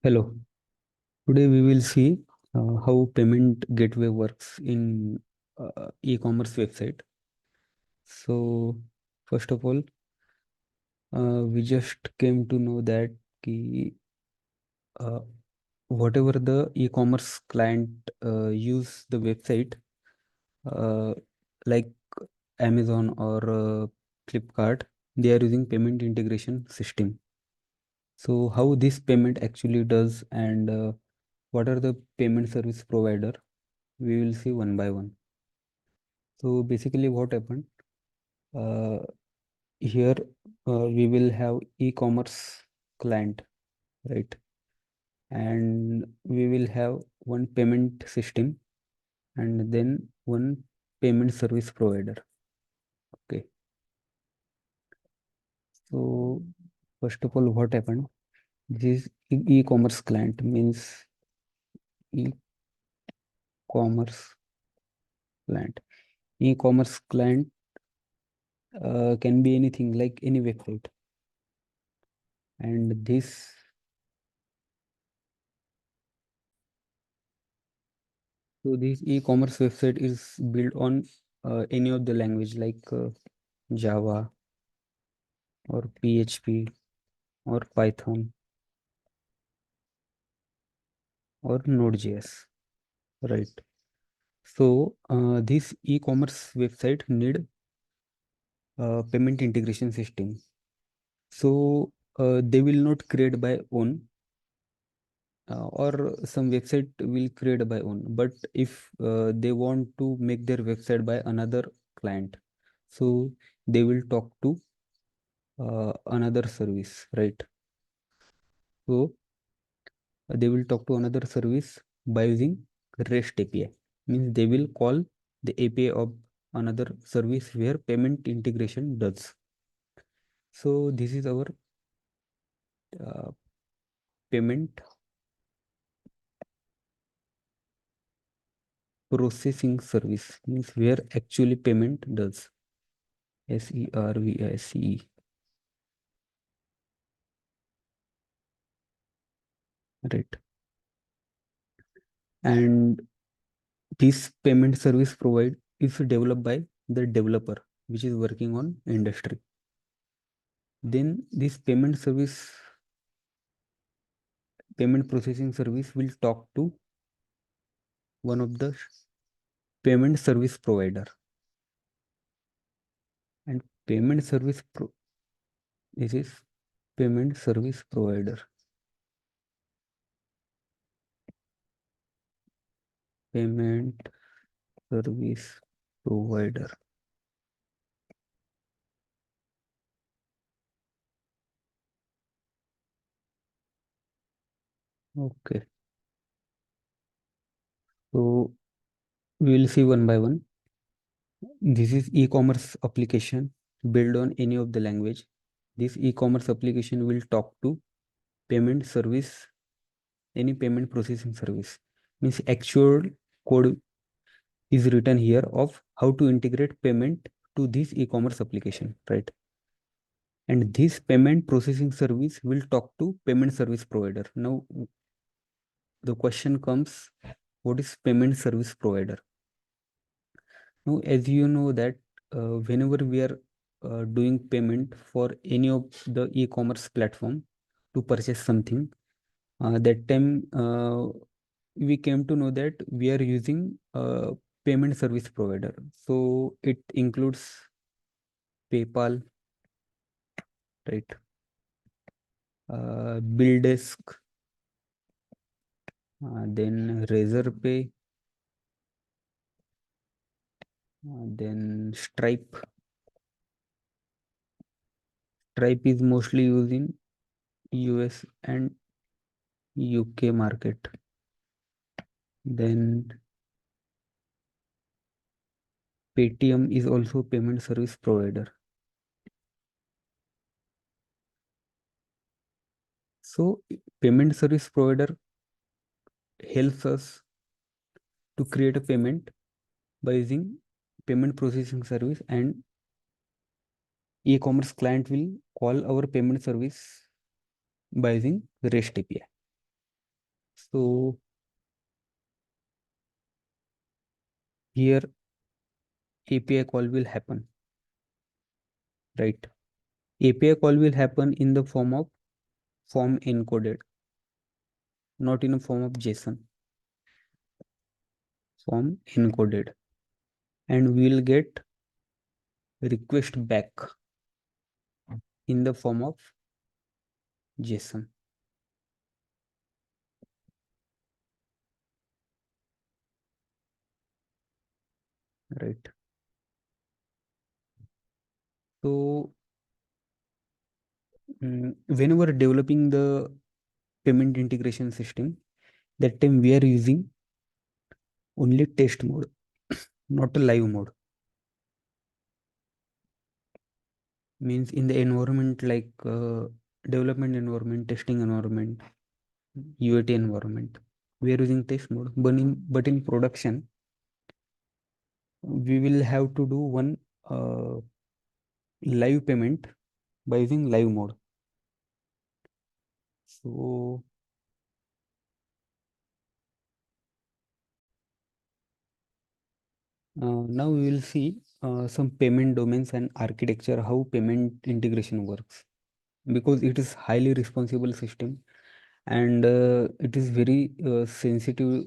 Hello. Today we will see how payment gateway works in e-commerce website. So first of all, we just came to know that ki, uh, whatever the e-commerce client use the website uh, like Amazon or Flipkart, they are using payment integration system. So how this payment actually does and what are the payment service provider, we will see one by one. So basically what happened uh, here, we will have e-commerce client, right? And we will have one payment system and then one payment service provider. Okay. So first of all, what happened? This e-commerce client means e-commerce client. E-commerce client can be anything like any website. And this So this e-commerce website is built on any of the language like Java or PHP or Python or Node.js, right? So this e-commerce website need payment integration system. So they will not create by own, or some website will create by own. But if they want to make their website by another client, so they will talk to another service, right? So they will talk to another service by using REST API. Means they will call the API of another service where payment integration does. So this is our uh, payment processing service. Means where actually payment does. SERVICE. Right. And this payment service provide is developed by the developer which is working on industry. Then this payment processing service will talk to one of the payment service provider. And payment service this is payment service provider. Payment service provider. Okay. So we will see one by one. This is e-commerce application built on any of the language. This e-commerce application will talk to payment service, any payment processing service. Means actual code is written here of how to integrate payment to this e-commerce application, right? And this payment processing service will talk to payment service provider. Now the question comes, what is payment service provider? Now, as you know that whenever we are doing payment for any of the e-commerce platform to purchase something, that time we came to know that we are using payment service provider. So it includes PayPal, right? BillDesk, then Razorpay, then Stripe. Stripe is mostly used in US and UK market. Then Paytm is also payment service provider. So payment service provider helps us to create a payment by using payment processing service, and e-commerce client will call our payment service by using REST API. So here API call will happen, right? API call will happen in the form of form encoded, not in a form of JSON, form encoded. And we will get request back in the form of JSON, right? So whenever developing the payment integration system, that time we are using only test mode, not a live mode. Means in the environment like development environment, testing environment, UAT environment, we are using test mode. But in production, we will have to do one uh, live payment by using live mode. So now we will see some payment domains and architecture, how payment integration works, because it is highly responsible system, and it is very sensitive,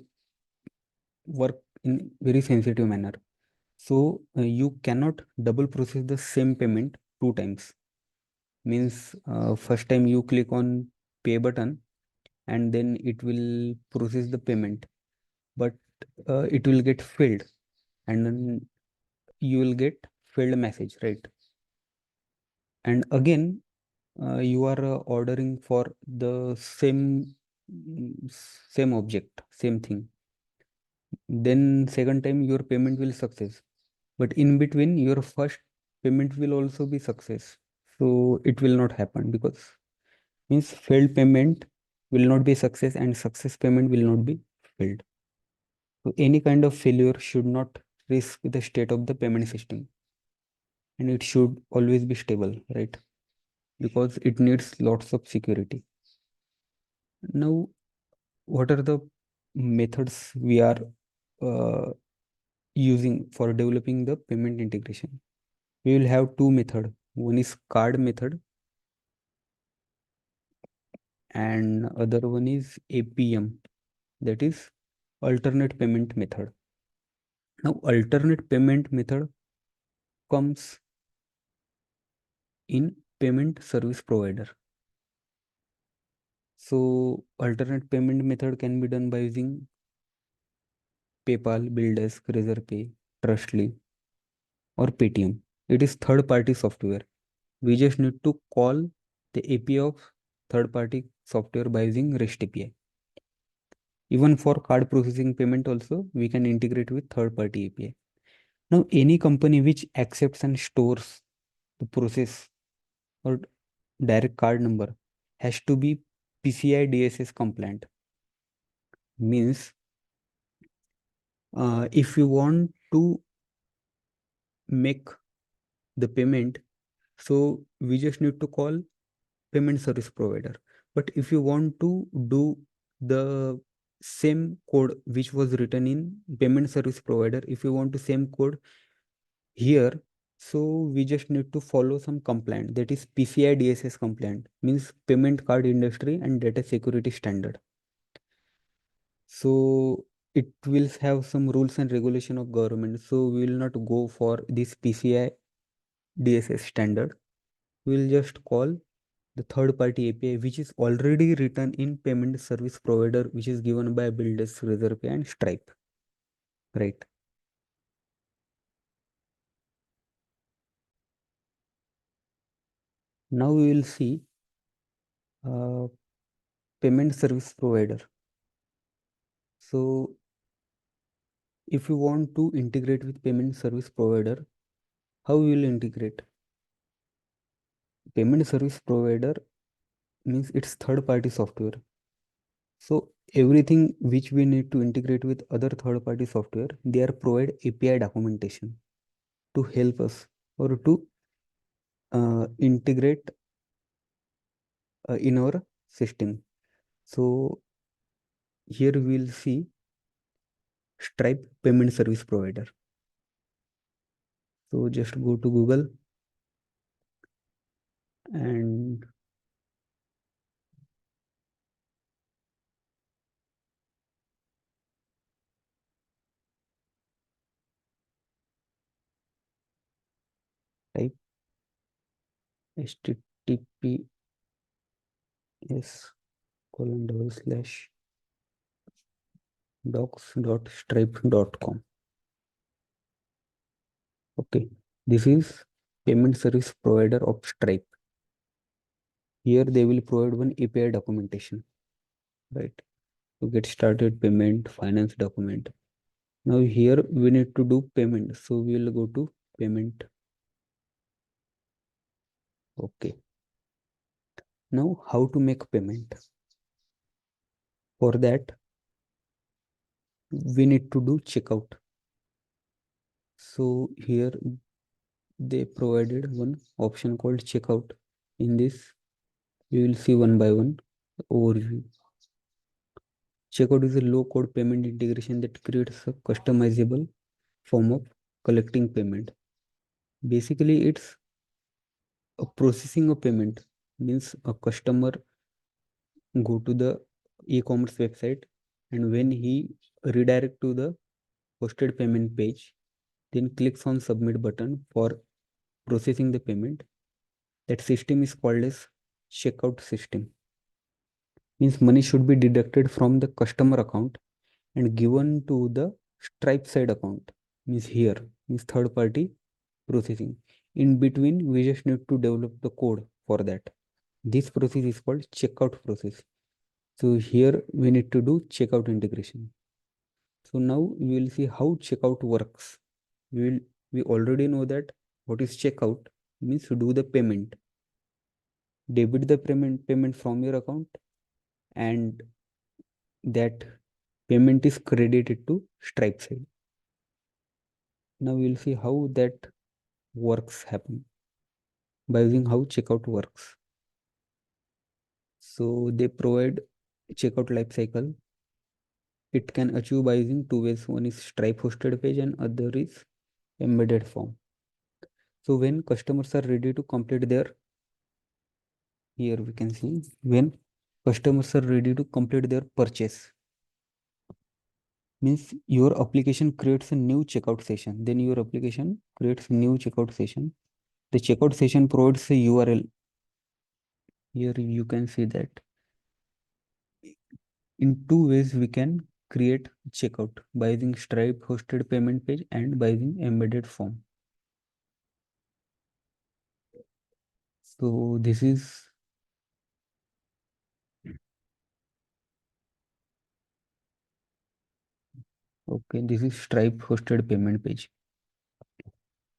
work in very sensitive manner. So you cannot double process the same payment two times. Means first time you click on pay button and then it will process the payment, but it will get failed, and then you will get failed message, right? And again you are ordering for the same object, same thing. Then second time your payment will success, but in between your first payment will also be success. So it will not happen, because means failed payment will not be success and success payment will not be failed. So any kind of failure should not risk the state of the payment system, and it should always be stable, right? Because it needs lots of security. Now, what are the methods we are uh, using for developing the payment integration? We will have two methods. One is card method and other one is APM, that is alternate payment method. Now, alternate payment method comes in payment service provider. So, alternate payment method can be done by using PayPal, BillDesk, Razorpay, Trustly, or Paytm. It is third-party software. We just need to call the API of third-party software by using REST API. Even for card processing payment also, we can integrate with third-party API. Now, any company which accepts and stores the process or direct card number has to be PCI DSS compliant. Means, if you want to make the payment, so we just need to call payment service provider. But if you want to do the same code which was written in payment service provider, if you want to same code here, so we just need to follow some compliant, that is PCI DSS compliant, means payment card industry and data security standard. So it will have some rules and regulation of government, so we will not go for this PCI DSS standard. We will just call the third party API which is already written in payment service provider, which is given by BillDesk, Razorpay, and Stripe, right? Now we will see uh, payment service provider. So if you want to integrate with payment service provider, how we will integrate? Payment service provider means it's third party software. So everything which we need to integrate with other third party software, they are provide API documentation to help us, or to integrate in our system. So here we will see Stripe payment service provider. So just go to Google and type https:// docs.stripe.com. Okay, this is payment service provider of Stripe. Here they will provide one API documentation, right? To get started, payment, finance document. Now here we need to do payment. So we will go to payment. Okay. Now how to make payment? For that, we need to do checkout. So here they provided one option called checkout. In this, you will see one by one overview. Checkout is a low-code payment integration that creates a customizable form of collecting payment. Basically, it's a processing of payment. Means a customer go to the e-commerce website, and when he redirect to the hosted payment page, then clicks on submit button for processing the payment. That system is called as checkout system. Means money should be deducted from the customer account and given to the Stripe side account. Means here means third party processing. In between, we just need to develop the code for that. This process is called checkout process. So here we need to do checkout integration. So now we will see how checkout works. We already know that what is checkout means to do the payment, debit the payment from your account, and that payment is credited to Stripe side. Now we will see how that works happen by using how checkout works. So they provide checkout lifecycle. It can achieve by using two ways. One is Stripe hosted page and other is embedded form. So when customers are ready to complete their, here we can see when customers are ready to complete their purchase, means your application creates a new checkout session. Then your application creates new checkout session. The checkout session provides a URL. Here you can see that in two ways we can create checkout by using Stripe hosted payment page and by using embedded form. So this is okay. This is Stripe hosted payment page.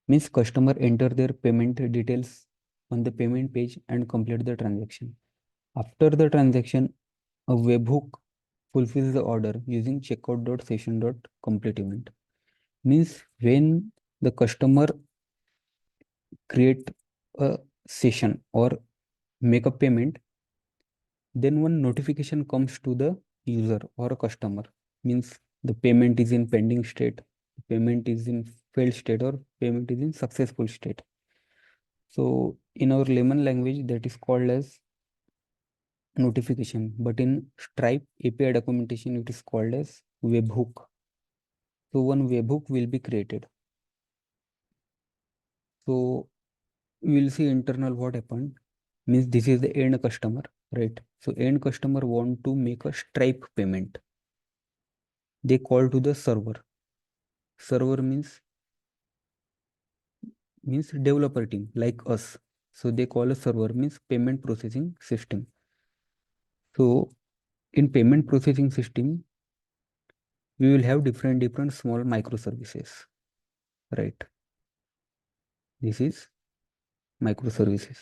Means customer enter their payment details on the payment page and complete the transaction. After the transaction, a webhook fulfills the order using checkout.session.complete event. Means when the customer create a session or make a payment, then one notification comes to the user or a customer. Means the payment is in pending state, payment is in failed state, or payment is in successful state. So in our layman language, that is called as notification, but in Stripe API documentation, it is called as webhook. So one webhook will be created. So we will see internal what happened. Means this is the end customer, right? So end customer want to make a Stripe payment. They call to the server. Server means developer team like us. So they call a server means payment processing system. So in payment processing system, we will have different small microservices, right? This is microservices.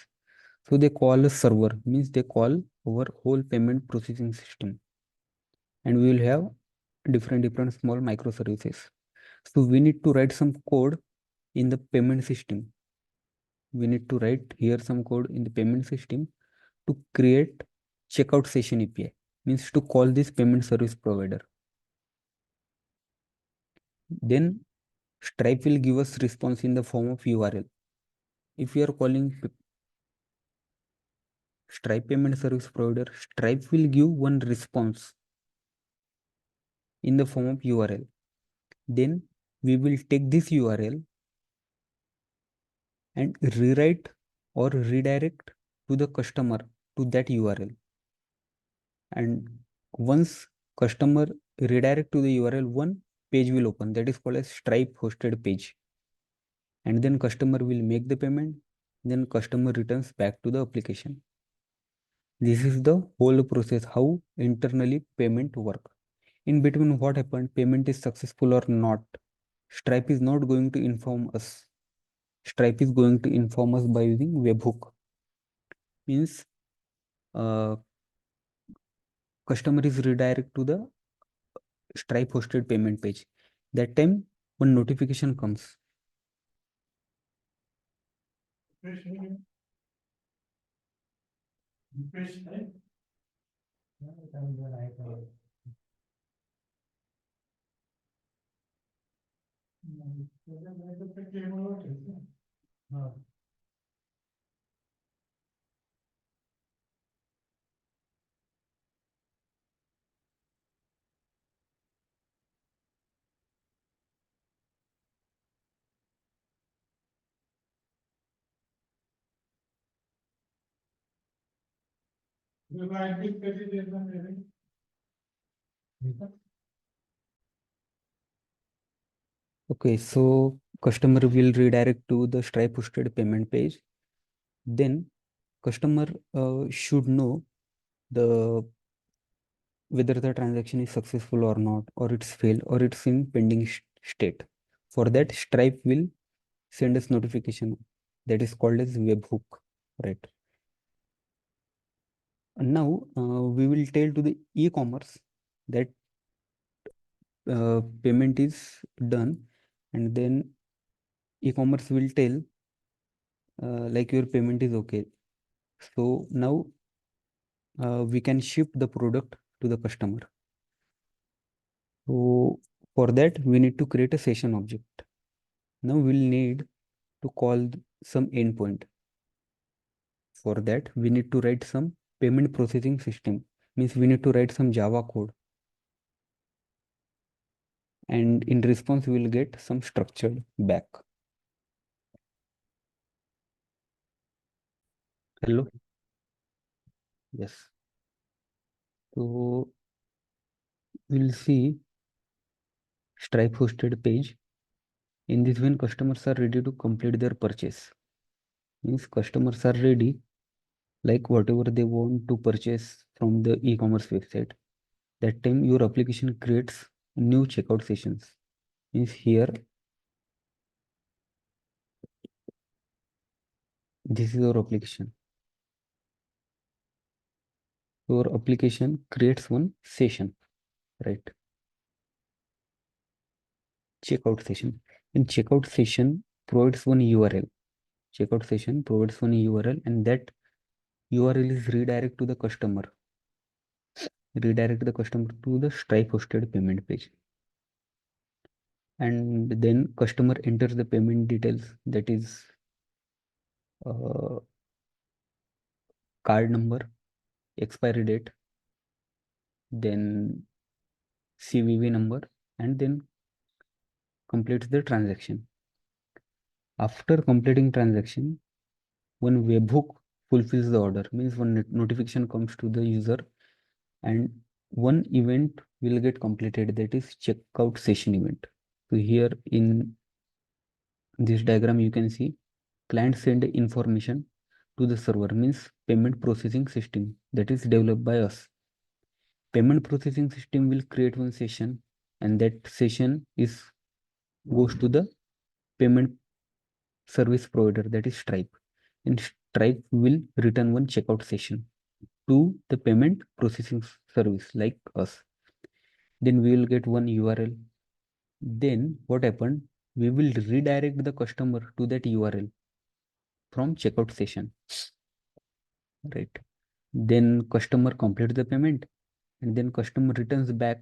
So they call a server means they call our whole payment processing system, and we will have different small microservices. So we need to write some code in the payment system. We need to write here some code in the payment system to create checkout session API. means to call this payment service provider. Then Stripe will give us response in the form of URL. If you are calling Stripe payment service provider, Stripe will give one response in the form of URL. Then we will take this URL and rewrite or redirect to the customer to that URL. And once customer redirect to the URL, one page will open that is called as Stripe hosted page. And then customer will make the payment. Then customer returns back to the application. This is the whole process how internally payment work. In between what happened, payment is successful or not, Stripe is not going to inform us. Stripe is going to inform us by using webhook. Means customer is redirect to the Stripe hosted payment page. That time one notification comes. Okay, so customer will redirect to the Stripe hosted payment page. Then customer should know the whether the transaction is successful or not, or it's failed, or it's in pending state. For that, Stripe will send us notification that is called as webhook, right? And now we will tell to the e-commerce that payment is done, and then e-commerce will tell like your payment is okay. So now we can ship the product to the customer. So for that, we need to create a session object. Now we'll need to call some endpoint. For that, we need to write some payment processing system. Means we need to write some Java code. And in response, we will get some structured back. Hello? Yes. So we'll see Stripe hosted page. In this, when customers are ready to complete their purchase, means customers are ready, like whatever they want to purchase from the e-commerce website. That time your application creates new checkout sessions. Means here, this is your application. Your application creates one session, right? Checkout session. And checkout session provides one URL. Checkout session provides one URL, and that URL is redirect to the customer. Redirect the customer to the Stripe hosted payment page. And then customer enters the payment details, that is card number, expiry date, then CVV number, and then completes the transaction. After completing transaction, one webhook fulfills the order. Means one notification comes to the user, and one event will get completed, that is checkout session event. So here in this diagram you can see client send information to the server, means payment processing system that is developed by us. Payment processing system will create one session, and that session is goes to the payment service provider, that is Stripe. And Stripe will return one checkout session to the payment processing service like us. Then we will get one URL. Then what happened? We will redirect the customer to that URL from checkout session, right? Then customer complete the payment, and then customer returns back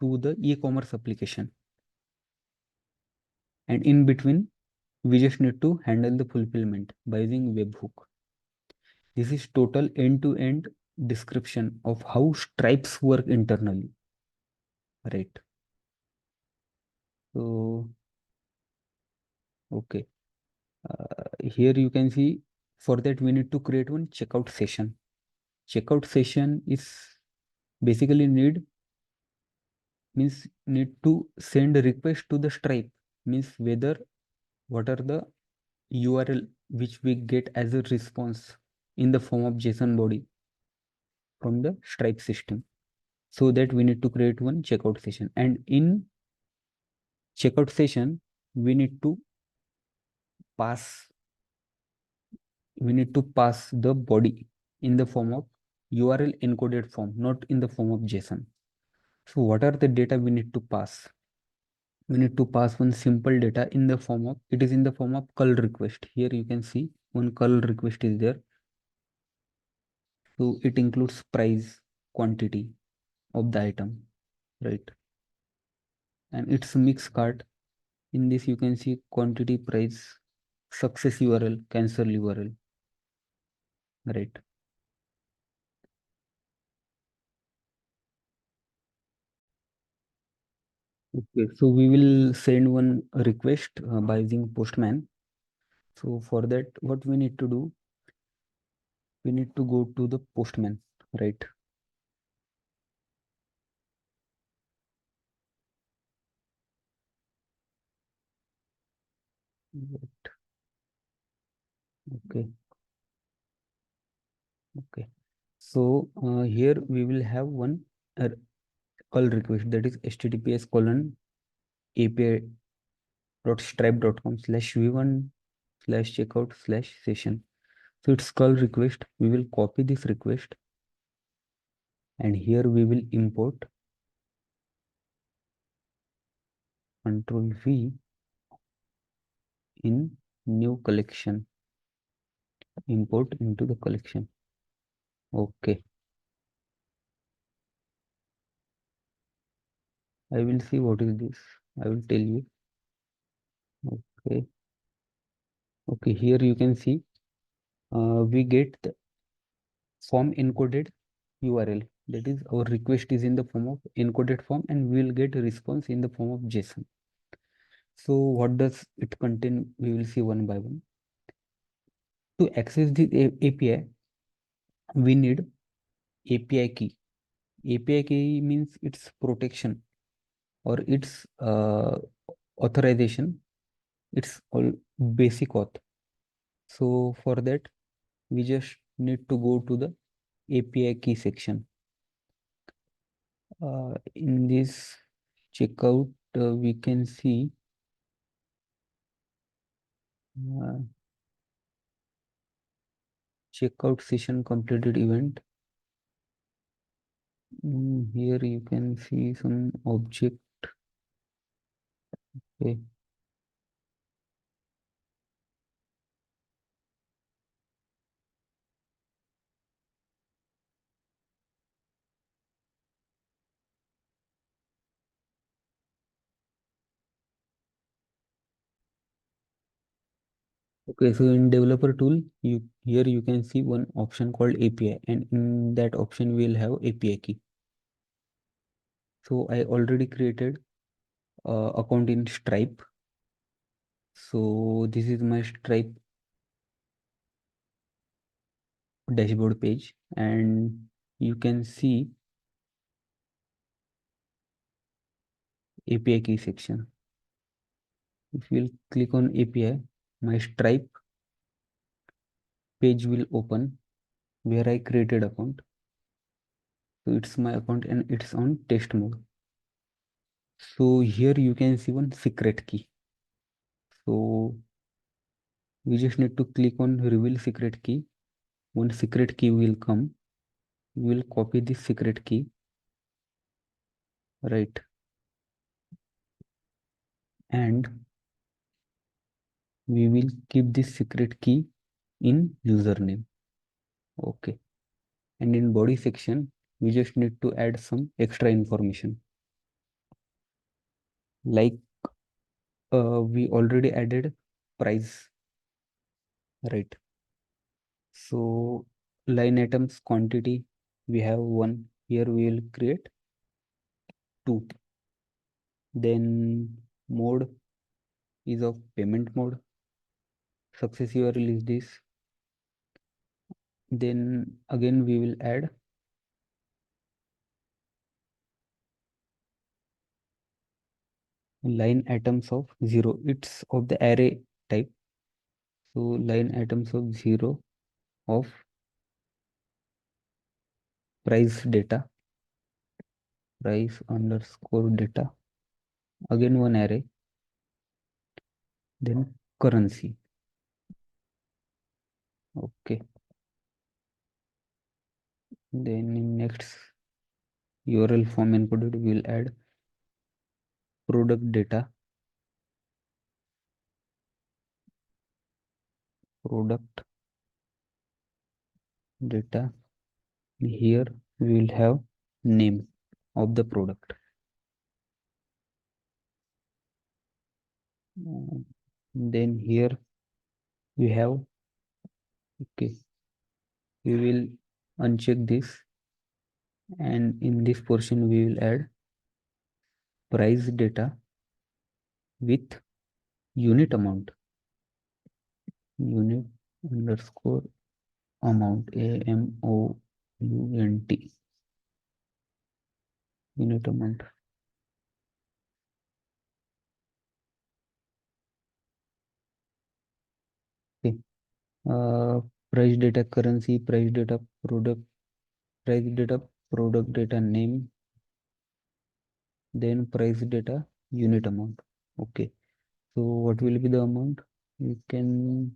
to the e-commerce application. And in between, we just need to handle the fulfillment by using webhook. This is total end-to-end description of how Stripes work internally, right? So, okay. Here you can see, for that we need to create one checkout session. Checkout session is basically need to send a request to the Stripe, means whether what are the URL which we get as a response in the form of JSON body from the Stripe system. So that we need to create one checkout session, and in checkout session we need to pass the body in the form of URL encoded form, not in the form of JSON. So what are the data we need to pass? We need to pass one simple data in the form of, it is in the form of call request. Here you can see one call request is there. So it includes price, quantity of the item, right? And it's a mix cart. In this you can see quantity, price, success URL, cancel URL, right? Okay, so we will send one request by using Postman. So for that, what we need to do, we need to go to the Postman, right? Right. Okay, okay. So here we will have one call request, that is https colon api.stripe.com/v1/checkout/session. So it's call request. We will copy this request, and here we will import Control V in new collection, import into the collection. Okay, I will see what is this. I will tell you. Okay, okay. Here you can see we get the form encoded URL. That is, our request is in the form of encoded form, and we will get a response in the form of JSON. So what does it contain? We will see one by one. To access the API, we need API key. API key means its protection or its authorization. It's all basic auth. So for that, we just need to go to the API key section. In this checkout, we can see uh, checkout session completed event. Here you can see some object. Okay. Okay, so in developer tool, you can see one option called API, and in that option we'll have API key. So I already created account in Stripe. So this is my Stripe dashboard page, and you can see API key section. If you'll click on API, my Stripe page will open where I created account. So it's my account and it's on test mode. So here you can see one secret key. So we just need to click on reveal secret key. One secret key will come. We will copy this secret key, right? And we will keep this secret key in username. Okay. And in body section, we just need to add some extra information. Like we already added price, right? So line items quantity, we have one. Here we will create two. Then mode is of payment mode. Success URL is this. Then again we will add line items of 0. It's of the array type. So line items of 0 of price data, price underscore data. Again one array. Then currency. Okay. Then in next URL form encoded, we will add product data, product data. Here we will have name of the product. Then here we have, okay, we will uncheck this, and in this portion we will add price data with unit amount, unit underscore amount, AMOUNT, unit amount. Okay. Price data currency, price data product, price data product data name, then price data unit amount. Okay. So what will be the amount? You can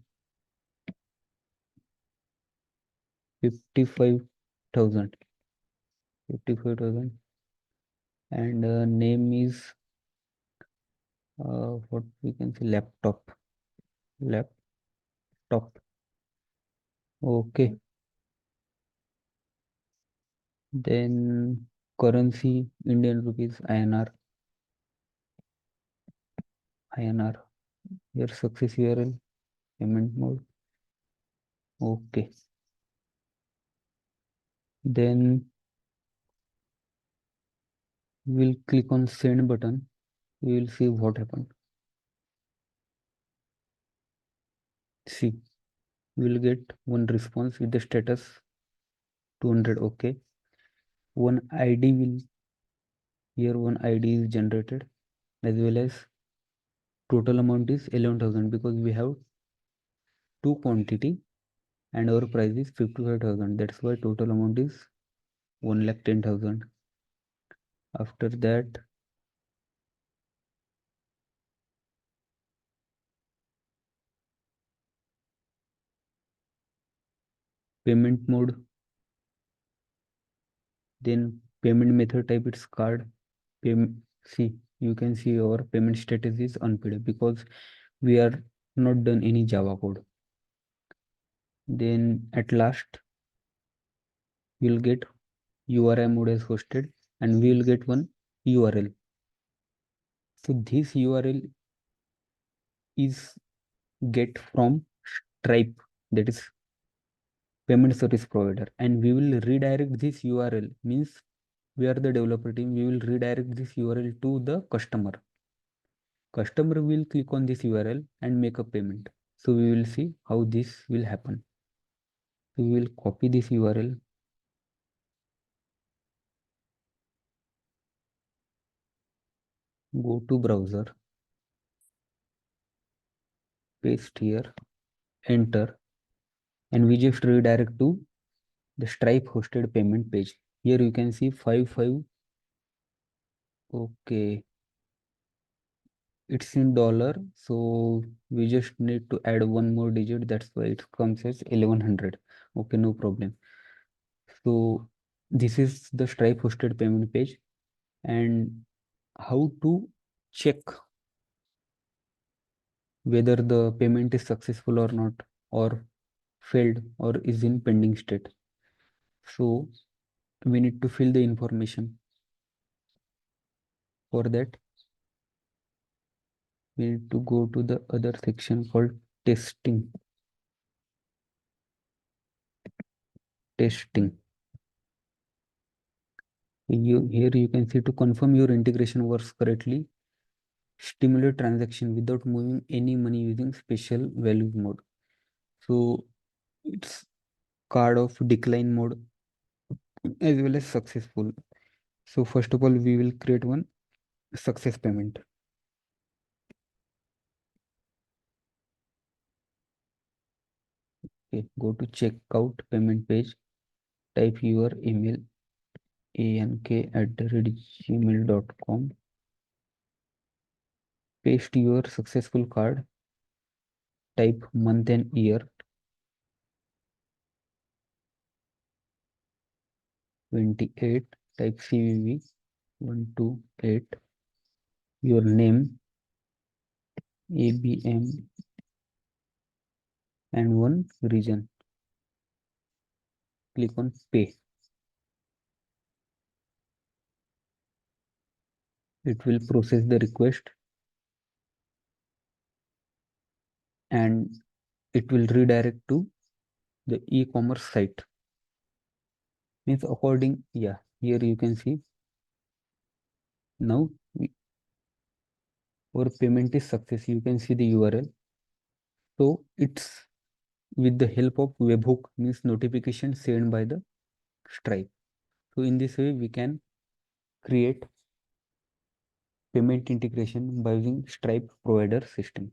55,000. 55,000. And name is what we can say, laptop. Laptop. Okay. Then currency Indian rupees INR. INR. Here success URL payment mode. Okay. Then we'll click on send button. We will see what happened. See, we will get one response with the status 200. Okay. One ID will, here one ID is generated, as well as total amount is 11,000, because we have two quantity and our price is 55,000. That's why total amount is 1,10,000. After that, payment mode, then payment method type, it's card. Payment, see, you can see our payment status is unpaid because we are not done any Java code. Then at last, you'll get URI mode as hosted, and we will get one URL. So this URL is get from Stripe, that is payment service provider, and we will redirect this URL, means we are the developer team, we will redirect this URL to the customer. Customer will click on this URL and make a payment. So we will see how this will happen. We will copy this URL, go to browser, paste here, enter, and we just redirect to the Stripe hosted payment page. Here you can see 55. Okay, it's in dollar, so we just need to add one more digit. That's why it comes as 1100. Okay, no problem. So this is the Stripe hosted payment page, and how to check whether the payment is successful or not, or failed, or is in pending state. So we need to fill the information. For that, we need to go to the other section called testing. Here you can see, to confirm your integration works correctly, stimulate transaction without moving any money using special value mode. So it's card of decline mode as well as successful. So first of all, we will create one success payment. Okay, go to checkout payment page, type your email ank@gmail.com, paste your successful card, type month and year, 28, type CVV 128, your name ABM and one region. Click on pay. It will process the request and it will redirect to the e-commerce site. Means according, yeah, here you can see now our payment is success. You can see the URL. So it's with the help of webhook, means notification sent by the Stripe. So in this way, we can create payment integration by using Stripe provider system.